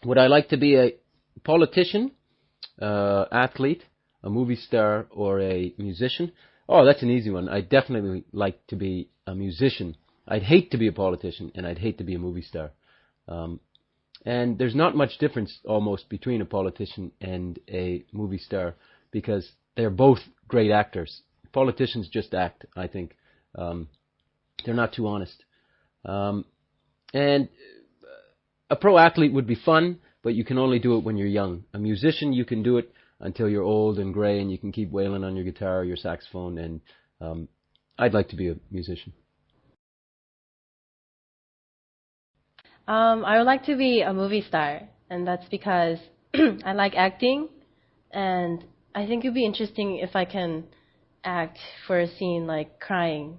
Would I like to be a politician, athlete, a movie star, or a musician? Oh, that's an easy one. I'd definitely like to be a musician. I'd hate to be a politician, and I'd hate to be a movie star. Um, and there's not much difference almost between a politician and a movie star because they're both great actors. Politicians just act, I think. They're not too honest. And a pro athlete would be fun, but you can only do it when you're young. A musician, you can do it until you're old and gray, and you can keep wailing on your guitar or your saxophone. And I'd like to be a musician. I would like to be a movie star, and that's because I like acting, and I think it'd be interesting if I can act for a scene like crying.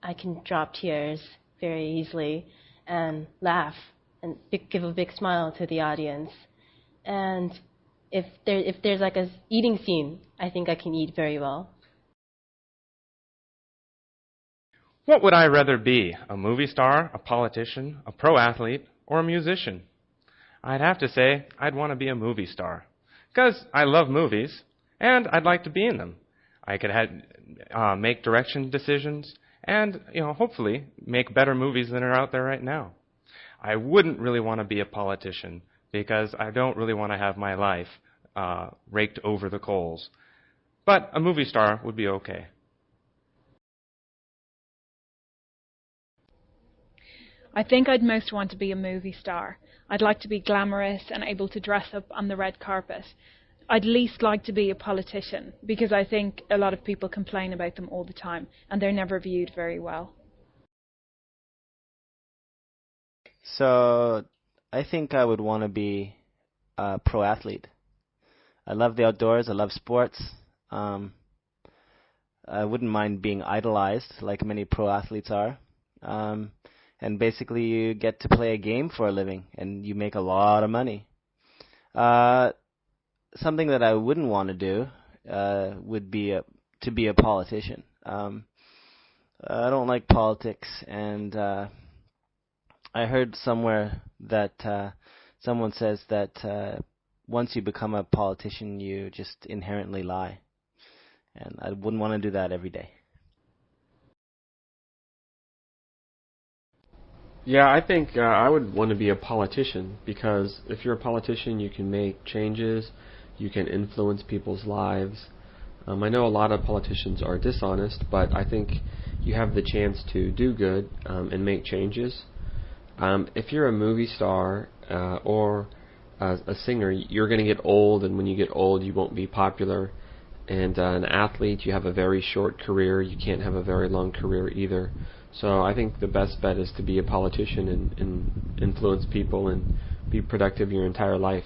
I can drop tears very easily and laugh and give a big smile to the audience. And if there's like a eating scene, I think I can eat very well. What would I rather be, a movie star, a politician, a pro athlete, or a musician? I'd have to say I'd want to be a movie star, because I love movies, and I'd like to be in them. I could make direction decisions, and hopefully make better movies than are out there right now. I wouldn't really want to be a politician, because I don't really want to have my life raked over the coals. But a movie star would be okay. I think I'd most want to be a movie star. I'd like to be glamorous and able to dress up on the red carpet. I'd least like to be a politician because I think a lot of people complain about them all the time and they're never viewed very well. So I think I would want to be a pro athlete. I love the outdoors. I love sports. I wouldn't mind being idolized like many pro athletes are. And basically you get to play a game for a living and you make a lot of money. Something that I wouldn't want to do would be to be a politician. I don't like politics, and I heard somewhere that someone says that once you become a politician, you just inherently lie. And I wouldn't want to do that every day. Yeah, I think I would want to be a politician because if you're a politician, you can make changes, you can influence people's lives. I know a lot of politicians are dishonest, but I think you have the chance to do good and make changes. If you're a movie star or a singer, you're going to get old, and when you get old, you won't be popular. And an athlete, you have a very short career. You can't have a very long career either. So I think the best bet is to be a politician and influence people and be productive your entire life.